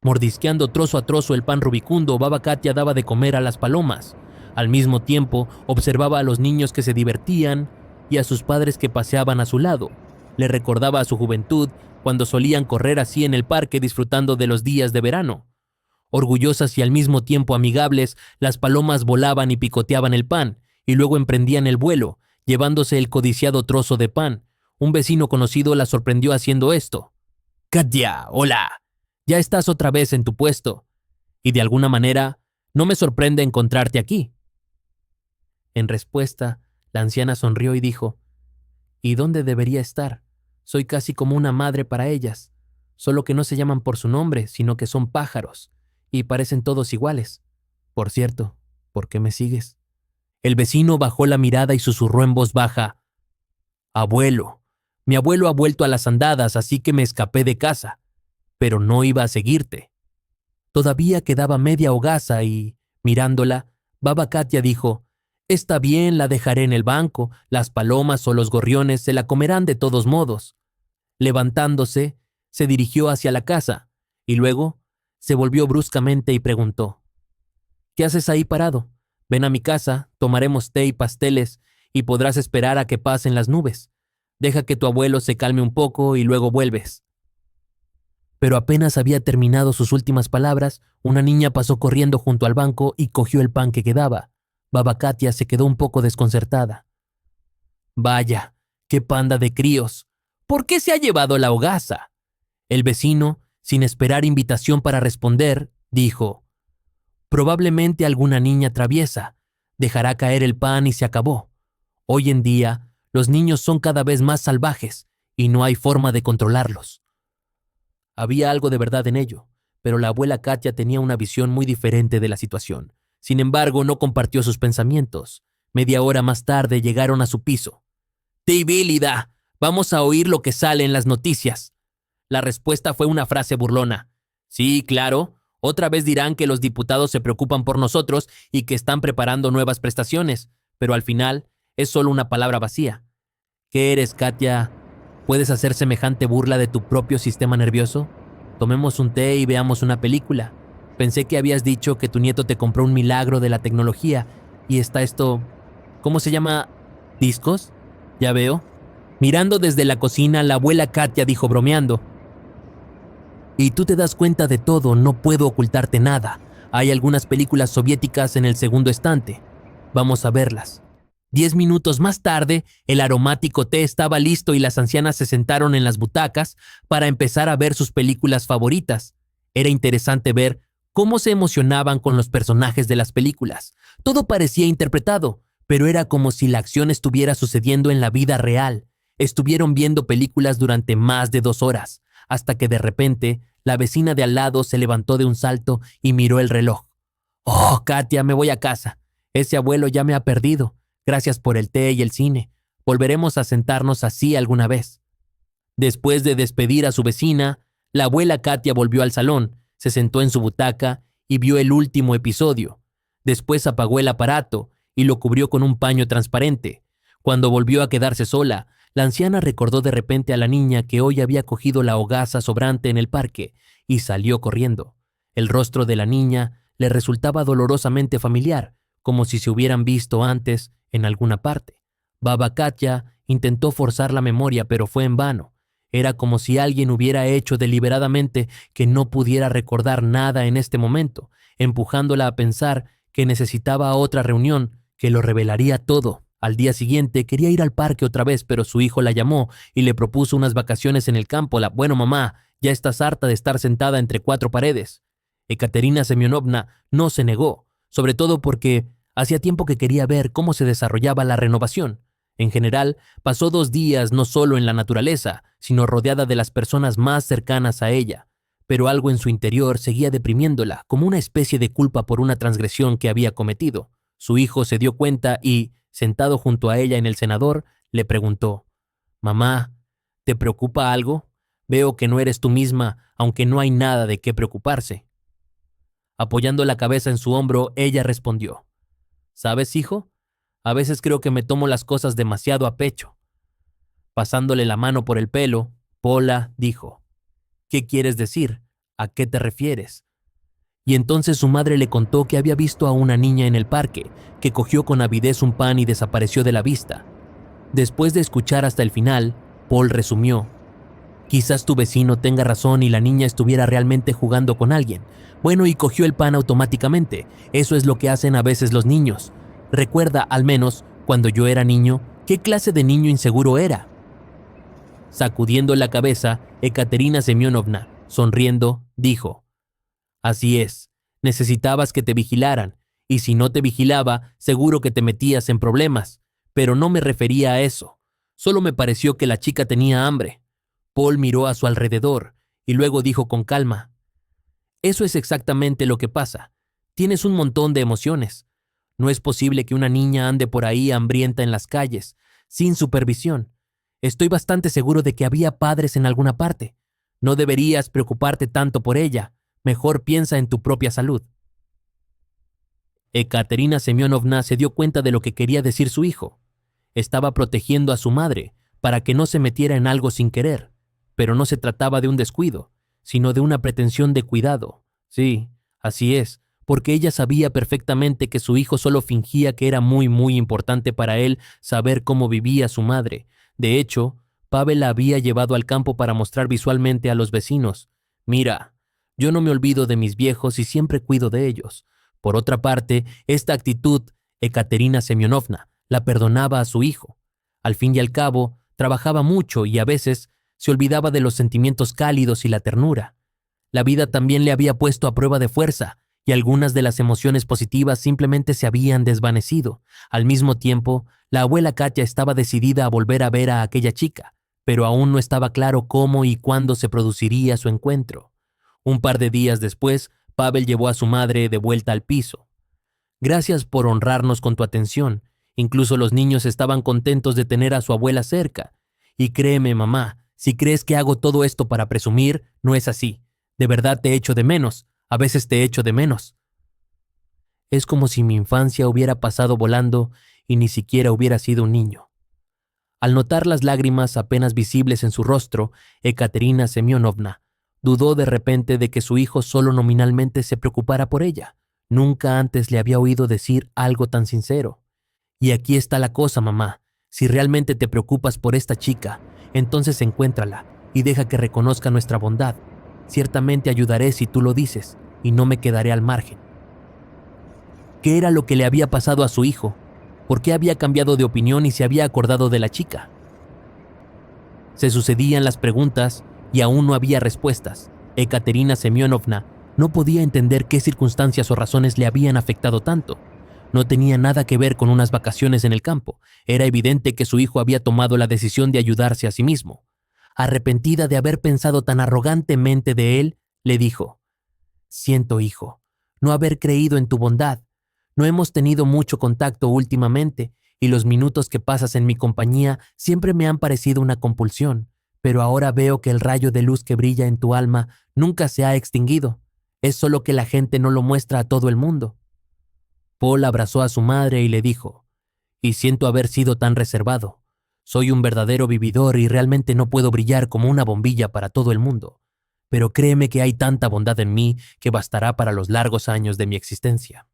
Mordisqueando trozo a trozo el pan rubicundo, Baba Katia daba de comer a las palomas. Al mismo tiempo, observaba a los niños que se divertían y a sus padres que paseaban a su lado. Le recordaba a su juventud cuando solían correr así en el parque disfrutando de los días de verano. Orgullosas y al mismo tiempo amigables, las palomas volaban y picoteaban el pan, y luego emprendían el vuelo, llevándose el codiciado trozo de pan. Un vecino conocido la sorprendió haciendo esto. «Katia, hola. Ya estás otra vez en tu puesto. Y de alguna manera, no me sorprende encontrarte aquí». En respuesta, la anciana sonrió y dijo: «¿Y dónde debería estar? Soy casi como una madre para ellas, solo que no se llaman por su nombre, sino que son pájaros, y parecen todos iguales. Por cierto, ¿por qué me sigues?». El vecino bajó la mirada y susurró en voz baja: «Abuelo, mi abuelo ha vuelto a las andadas, así que me escapé de casa, pero no iba a seguirte». Todavía quedaba media hogaza y, mirándola, Baba Katia dijo: «Está bien, la dejaré en el banco, las palomas o los gorriones se la comerán de todos modos». Levantándose, se dirigió hacia la casa, y luego se volvió bruscamente y preguntó: «¿Qué haces ahí parado? Ven a mi casa, tomaremos té y pasteles, y podrás esperar a que pasen las nubes. Deja que tu abuelo se calme un poco y luego vuelves». Pero apenas había terminado sus últimas palabras, una niña pasó corriendo junto al banco y cogió el pan que quedaba. Baba Katia se quedó un poco desconcertada. «Vaya, qué panda de críos. ¿Por qué se ha llevado la hogaza?». El vecino, sin esperar invitación para responder, dijo: «Probablemente alguna niña traviesa. Dejará caer el pan y se acabó. Hoy en día, los niños son cada vez más salvajes y no hay forma de controlarlos». Había algo de verdad en ello, pero la abuela Katia tenía una visión muy diferente de la situación. Sin embargo, no compartió sus pensamientos. Media hora más tarde llegaron a su piso. «Tibilida, vamos a oír lo que sale en las noticias». La respuesta fue una frase burlona. «Sí, claro, otra vez dirán que los diputados se preocupan por nosotros y que están preparando nuevas prestaciones, pero al final es solo una palabra vacía». «¿Qué eres, Katia? ¿Puedes hacer semejante burla de tu propio sistema nervioso? Tomemos un té y veamos una película. Pensé que habías dicho que tu nieto te compró un milagro de la tecnología y está esto... ¿Cómo se llama? ¿Discos? Ya veo». Mirando desde la cocina, la abuela Katia dijo bromeando: «Y tú te das cuenta de todo, no puedo ocultarte nada. Hay algunas películas soviéticas en el segundo estante. Vamos a verlas». 10 minutos más tarde, el aromático té estaba listo y las ancianas se sentaron en las butacas para empezar a ver sus películas favoritas. Era interesante ver cómo se emocionaban con los personajes de las películas. Todo parecía interpretado, pero era como si la acción estuviera sucediendo en la vida real. Estuvieron viendo películas durante más de 2 horas, hasta que de repente la vecina de al lado se levantó de un salto y miró el reloj. «Oh, Katia, me voy a casa. Ese abuelo ya me ha perdido. Gracias por el té y el cine. Volveremos a sentarnos así alguna vez». Después de despedir a su vecina, la abuela Katia volvió al salón, se sentó en su butaca y vio el último episodio. Después apagó el aparato y lo cubrió con un paño transparente. Cuando volvió a quedarse sola, la anciana recordó de repente a la niña que hoy había cogido la hogaza sobrante en el parque y salió corriendo. El rostro de la niña le resultaba dolorosamente familiar, como si se hubieran visto antes en alguna parte. Baba Katia intentó forzar la memoria, pero fue en vano. Era como si alguien hubiera hecho deliberadamente que no pudiera recordar nada en este momento, empujándola a pensar que necesitaba otra reunión que lo revelaría todo. Al día siguiente quería ir al parque otra vez, pero su hijo la llamó y le propuso unas vacaciones en el campo. «Bueno, mamá, ya estás harta de estar sentada entre 4 paredes». Ekaterina Semyonovna no se negó, sobre todo porque hacía tiempo que quería ver cómo se desarrollaba la renovación. En general, pasó 2 días no solo en la naturaleza, sino rodeada de las personas más cercanas a ella. Pero algo en su interior seguía deprimiéndola, como una especie de culpa por una transgresión que había cometido. Su hijo se dio cuenta y, sentado junto a ella en el cenador, le preguntó: «Mamá, ¿te preocupa algo? Veo que no eres tú misma, aunque no hay nada de qué preocuparse». Apoyando la cabeza en su hombro, ella respondió: «¿Sabes, hijo? A veces creo que me tomo las cosas demasiado a pecho». Pasándole la mano por el pelo, Pola dijo: «¿Qué quieres decir? ¿A qué te refieres? Y entonces su madre le contó que había visto a una niña en el parque, que cogió con avidez un pan y desapareció de la vista. Después de escuchar hasta el final, Paul resumió: quizás tu vecino tenga razón y la niña estuviera realmente jugando con alguien. Bueno, y cogió el pan automáticamente. Eso es lo que hacen a veces los niños. Recuerda, al menos, cuando yo era niño, ¿qué clase de niño inseguro era? Sacudiendo la cabeza, Ekaterina Semyonovna, sonriendo, dijo: así es, necesitabas que te vigilaran, y si no te vigilaba, seguro que te metías en problemas. Pero no me refería a eso. Solo me pareció que la chica tenía hambre. Paul miró a su alrededor y luego dijo con calma: eso es exactamente lo que pasa. Tienes un montón de emociones. No es posible que una niña ande por ahí hambrienta en las calles, sin supervisión. Estoy bastante seguro de que había padres en alguna parte. No deberías preocuparte tanto por ella. Mejor piensa en tu propia salud. Ekaterina Semyonovna se dio cuenta de lo que quería decir su hijo. Estaba protegiendo a su madre para que no se metiera en algo sin querer, pero no se trataba de un descuido, sino de una pretensión de cuidado. Sí, así es, porque ella sabía perfectamente que su hijo solo fingía que era muy importante para él saber cómo vivía su madre. De hecho, Pavel la había llevado al campo para mostrar visualmente a los vecinos: mira, yo no me olvido de mis viejos y siempre cuido de ellos. Por otra parte, esta actitud, Ekaterina Semyonovna la perdonaba a su hijo. Al fin y al cabo, trabajaba mucho y a veces se olvidaba de los sentimientos cálidos y la ternura. La vida también le había puesto a prueba de fuerza y algunas de las emociones positivas simplemente se habían desvanecido. Al mismo tiempo, la abuela Katia estaba decidida a volver a ver a aquella chica, pero aún no estaba claro cómo y cuándo se produciría su encuentro. Un par de días después, Pavel llevó a su madre de vuelta al piso. Gracias por honrarnos con tu atención. Incluso los niños estaban contentos de tener a su abuela cerca. Y créeme, mamá, si crees que hago todo esto para presumir, no es así. De verdad te echo de menos. A veces te echo de menos. Es como si mi infancia hubiera pasado volando y ni siquiera hubiera sido un niño. Al notar las lágrimas apenas visibles en su rostro, Ekaterina Semyonovna dudó de repente de que su hijo solo nominalmente se preocupara por ella. Nunca antes le había oído decir algo tan sincero. Y aquí está la cosa, mamá. Si realmente te preocupas por esta chica, entonces encuéntrala y deja que reconozca nuestra bondad. Ciertamente ayudaré si tú lo dices, y no me quedaré al margen. ¿Qué era lo que le había pasado a su hijo? ¿Por qué había cambiado de opinión y se había acordado de la chica? Se sucedían las preguntas y aún no había respuestas. Ekaterina Semyonovna no podía entender qué circunstancias o razones le habían afectado tanto. No tenía nada que ver con unas vacaciones en el campo. Era evidente que su hijo había tomado la decisión de ayudarse a sí mismo. Arrepentida de haber pensado tan arrogantemente de él, le dijo: siento, hijo, no haber creído en tu bondad. No hemos tenido mucho contacto últimamente y los minutos que pasas en mi compañía siempre me han parecido una compulsión, pero ahora veo que el rayo de luz que brilla en tu alma nunca se ha extinguido. Es solo que la gente no lo muestra a todo el mundo. Paul abrazó a su madre y le dijo: y siento haber sido tan reservado. Soy un verdadero vividor y realmente no puedo brillar como una bombilla para todo el mundo. Pero créeme que hay tanta bondad en mí que bastará para los largos años de mi existencia.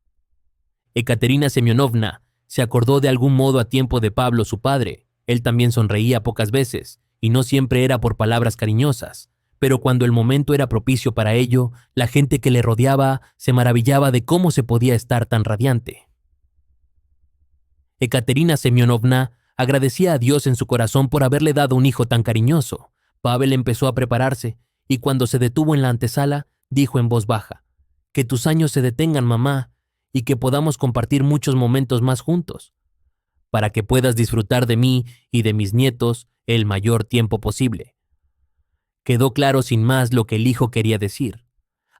Ekaterina Semyonovna se acordó de algún modo a tiempo de Pablo, su padre. Él también sonreía pocas veces, y no siempre era por palabras cariñosas. Pero cuando el momento era propicio para ello, la gente que le rodeaba se maravillaba de cómo se podía estar tan radiante. Ekaterina Semyonovna agradecía a Dios en su corazón por haberle dado un hijo tan cariñoso. Pavel empezó a prepararse, y cuando se detuvo en la antesala, dijo en voz baja: que tus años se detengan, mamá, y que podamos compartir muchos momentos más juntos, para que puedas disfrutar de mí y de mis nietos el mayor tiempo posible. Quedó claro sin más lo que el hijo quería decir.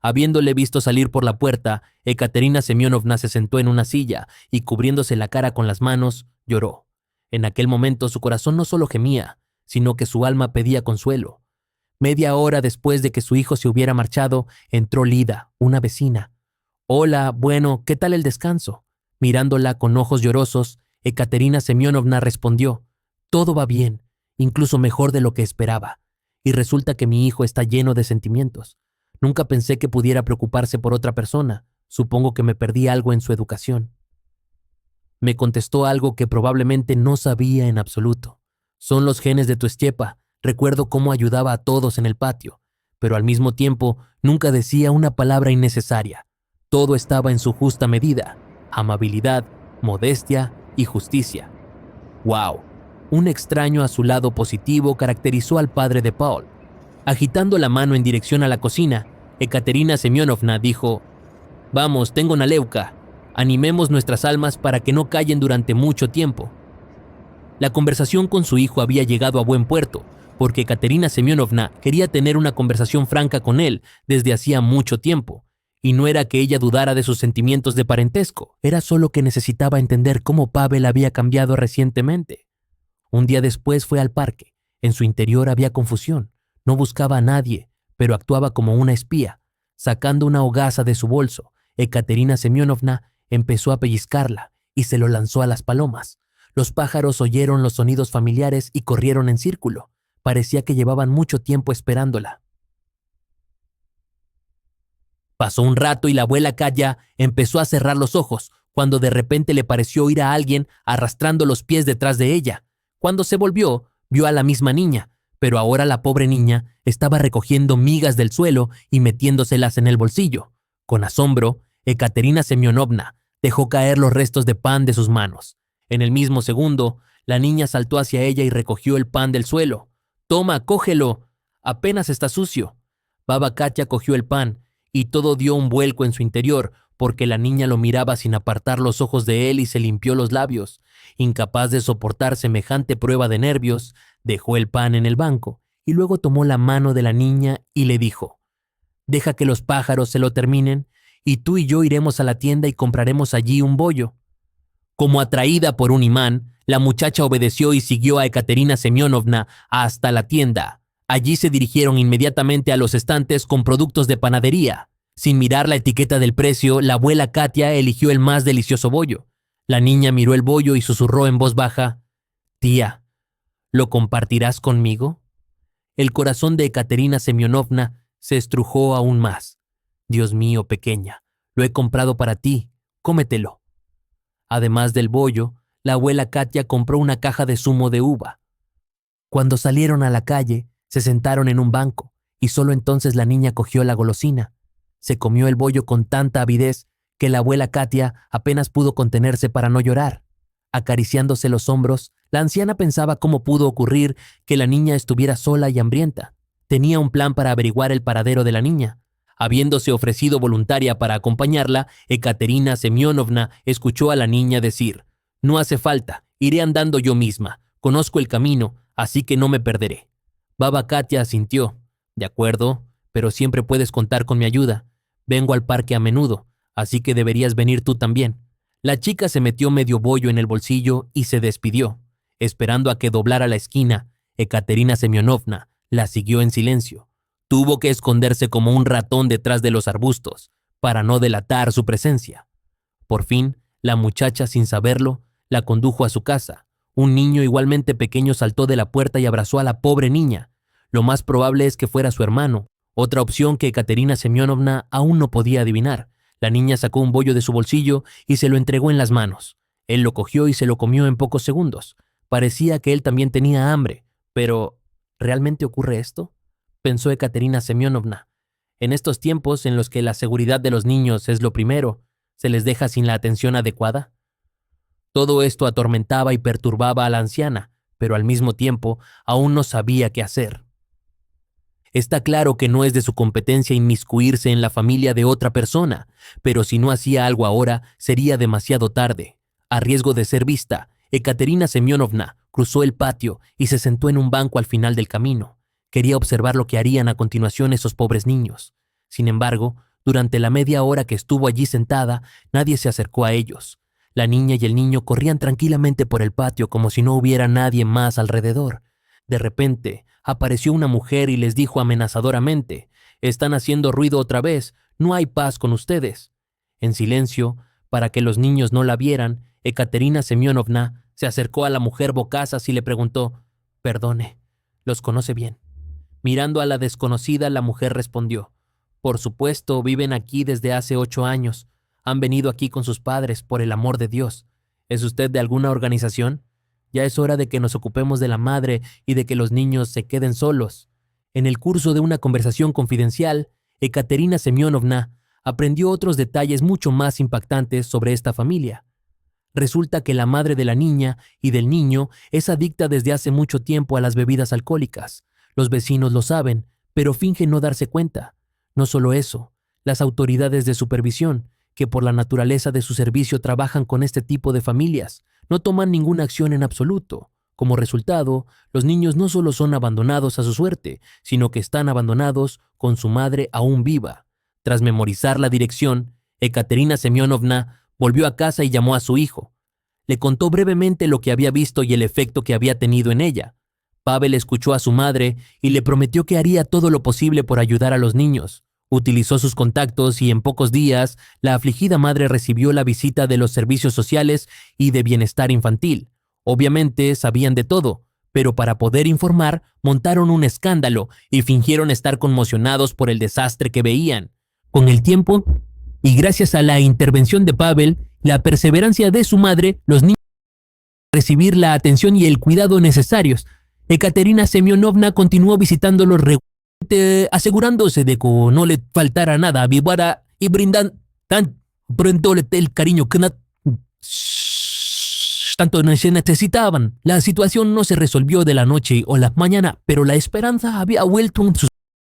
Habiéndole visto salir por la puerta, Ekaterina Semyonovna se sentó en una silla y, cubriéndose la cara con las manos, lloró. En aquel momento su corazón no solo gemía, sino que su alma pedía consuelo. Media hora después de que su hijo se hubiera marchado, entró Lida, una vecina. «Hola, bueno, ¿qué tal el descanso?». Mirándola con ojos llorosos, Ekaterina Semyonovna respondió: «Todo va bien, incluso mejor de lo que esperaba. Y resulta que mi hijo está lleno de sentimientos. Nunca pensé que pudiera preocuparse por otra persona. Supongo que me perdí algo en su educación. Me contestó algo que probablemente no sabía en absoluto. Son los genes de tu Estyepa. Recuerdo cómo ayudaba a todos en el patio, pero al mismo tiempo nunca decía una palabra innecesaria. Todo estaba en su justa medida: amabilidad, modestia y justicia. ¡Wow! Un extraño a su lado positivo caracterizó al padre de Paul. Agitando la mano en dirección a la cocina, Ekaterina Semyonovna dijo: «Vamos, tengo Naleuka. Animemos nuestras almas para que no callen durante mucho tiempo». La conversación con su hijo había llegado a buen puerto, porque Ekaterina Semyonovna quería tener una conversación franca con él desde hacía mucho tiempo. Y no era que ella dudara de sus sentimientos de parentesco, era solo que necesitaba entender cómo Pavel había cambiado recientemente. Un día después fue al parque. En su interior había confusión. No buscaba a nadie, pero actuaba como una espía. Sacando una hogaza de su bolso, Ekaterina Semyonovna empezó a pellizcarla y se lo lanzó a las palomas. Los pájaros oyeron los sonidos familiares y corrieron en círculo. Parecía que llevaban mucho tiempo esperándola. Pasó un rato y la abuela Katya empezó a cerrar los ojos, cuando de repente le pareció oír a alguien arrastrando los pies detrás de ella. Cuando se volvió, vio a la misma niña, pero ahora la pobre niña estaba recogiendo migas del suelo y metiéndoselas en el bolsillo. Con asombro, Ekaterina Semyonovna dejó caer los restos de pan de sus manos. En el mismo segundo, la niña saltó hacia ella y recogió el pan del suelo. «Toma, cógelo. Apenas está sucio». Baba Katya cogió el pan y todo dio un vuelco en su interior, porque la niña lo miraba sin apartar los ojos de él y se limpió los labios. Incapaz de soportar semejante prueba de nervios, dejó el pan en el banco y luego tomó la mano de la niña y le dijo: «Deja que los pájaros se lo terminen y tú y yo iremos a la tienda y compraremos allí un bollo». Como atraída por un imán, la muchacha obedeció y siguió a Ekaterina Semyonovna hasta la tienda. Allí se dirigieron inmediatamente a los estantes con productos de panadería. Sin mirar la etiqueta del precio, la abuela Katya eligió el más delicioso bollo. La niña miró el bollo y susurró en voz baja: «Tía, ¿lo compartirás conmigo?». El corazón de Ekaterina Semyonovna se estrujó aún más. «Dios mío, pequeña, lo he comprado para ti, cómetelo». Además del bollo, la abuela Katya compró una caja de zumo de uva. Cuando salieron a la calle, se sentaron en un banco y solo entonces la niña cogió la golosina. Se comió el bollo con tanta avidez que la abuela Katya apenas pudo contenerse para no llorar. Acariciándose los hombros, la anciana pensaba cómo pudo ocurrir que la niña estuviera sola y hambrienta. Tenía un plan para averiguar el paradero de la niña. Habiéndose ofrecido voluntaria para acompañarla, Ekaterina Semyonovna escuchó a la niña decir: «No hace falta, iré andando yo misma. Conozco el camino, así que no me perderé». Baba Katya asintió: «De acuerdo, pero siempre puedes contar con mi ayuda. Vengo al parque a menudo, así que deberías venir tú también». La chica se metió medio bollo en el bolsillo y se despidió. Esperando a que doblara la esquina, Ekaterina Semyonovna la siguió en silencio. Tuvo que esconderse como un ratón detrás de los arbustos para no delatar su presencia. Por fin, la muchacha, sin saberlo, la condujo a su casa. Un niño igualmente pequeño saltó de la puerta y abrazó a la pobre niña. Lo más probable es que fuera su hermano, otra opción que Ekaterina Semyonovna aún no podía adivinar. La niña sacó un bollo de su bolsillo y se lo entregó en las manos. Él lo cogió y se lo comió en pocos segundos. Parecía que él también tenía hambre, pero ¿realmente ocurre esto?, pensó Ekaterina Semyonovna. En estos tiempos en los que la seguridad de los niños es lo primero, ¿se les deja sin la atención adecuada? Todo esto atormentaba y perturbaba a la anciana, pero al mismo tiempo aún no sabía qué hacer. Está claro que no es de su competencia inmiscuirse en la familia de otra persona, pero si no hacía algo ahora, sería demasiado tarde. A riesgo de ser vista, Ekaterina Semyonovna cruzó el patio y se sentó en un banco al final del camino. Quería observar lo que harían a continuación esos pobres niños. Sin embargo, durante la media hora que estuvo allí sentada, nadie se acercó a ellos. La niña y el niño corrían tranquilamente por el patio como si no hubiera nadie más alrededor. De repente, apareció una mujer y les dijo amenazadoramente: «Están haciendo ruido otra vez, no hay paz con ustedes». En silencio, para que los niños no la vieran, Ekaterina Semyonovna se acercó a la mujer bocazas y le preguntó: «Perdone, ¿los conoce bien?». Mirando a la desconocida, la mujer respondió: Por supuesto, viven aquí desde hace 8 años. Han venido aquí con sus padres, por el amor de Dios. ¿Es usted de alguna organización? Ya es hora de que nos ocupemos de la madre y de que los niños se queden solos. En el curso de una conversación confidencial, Ekaterina Semyonovna aprendió otros detalles mucho más impactantes sobre esta familia. Resulta que la madre de la niña y del niño es adicta desde hace mucho tiempo a las bebidas alcohólicas. Los vecinos lo saben, pero fingen no darse cuenta. No solo eso, las autoridades de supervisión, que por la naturaleza de su servicio trabajan con este tipo de familias, no toman ninguna acción en absoluto. Como resultado, los niños no solo son abandonados a su suerte, sino que están abandonados con su madre aún viva. Tras memorizar la dirección, Ekaterina Semyonovna volvió a casa y llamó a su hijo. Le contó brevemente lo que había visto y el efecto que había tenido en ella. Pavel escuchó a su madre y le prometió que haría todo lo posible por ayudar a los niños. Utilizó sus contactos y en pocos días, la afligida madre recibió la visita de los servicios sociales y de bienestar infantil. Obviamente sabían de todo, pero para poder informar, montaron un escándalo y fingieron estar conmocionados por el desastre que veían. Con el tiempo, y gracias a la intervención de Pavel, la perseverancia de su madre, los niños recibir la atención y el cuidado necesarios. Ekaterina Semyonovna continuó visitándolos regularmente, asegurándose de que no le faltara nada, vivara y brindando tan pronto el cariño que tanto se necesitaban. La situación no se resolvió de la noche o la mañana, pero la esperanza había vuelto en sus...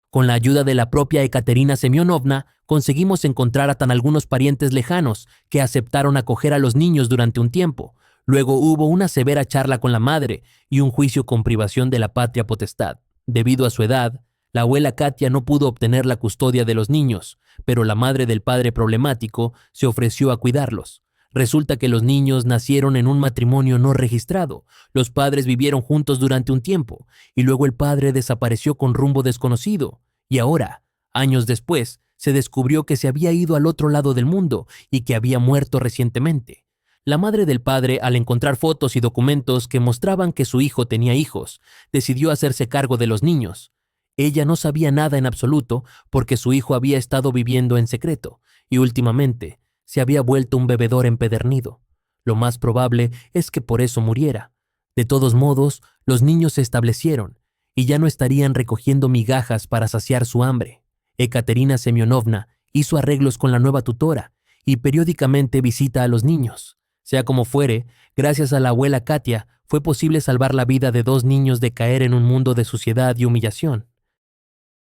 Con la ayuda de la propia Ekaterina Semyonovna, conseguimos encontrar a tan algunos parientes lejanos que aceptaron acoger a los niños durante un tiempo. Luego hubo una severa charla con la madre y un juicio con privación de la patria potestad. Debido a su edad, la abuela Katia no pudo obtener la custodia de los niños, pero la madre del padre problemático se ofreció a cuidarlos. Resulta que los niños nacieron en un matrimonio no registrado. Los padres vivieron juntos durante un tiempo y luego el padre desapareció con rumbo desconocido. Y ahora, años después, se descubrió que se había ido al otro lado del mundo y que había muerto recientemente. La madre del padre, al encontrar fotos y documentos que mostraban que su hijo tenía hijos, decidió hacerse cargo de los niños. Ella no sabía nada en absoluto porque su hijo había estado viviendo en secreto y últimamente se había vuelto un bebedor empedernido. Lo más probable es que por eso muriera. De todos modos, los niños se establecieron y ya no estarían recogiendo migajas para saciar su hambre. Ekaterina Semyonovna hizo arreglos con la nueva tutora y periódicamente visita a los niños. Sea como fuere, gracias a la abuela Katia, fue posible salvar la vida de 2 niños de caer en un mundo de suciedad y humillación.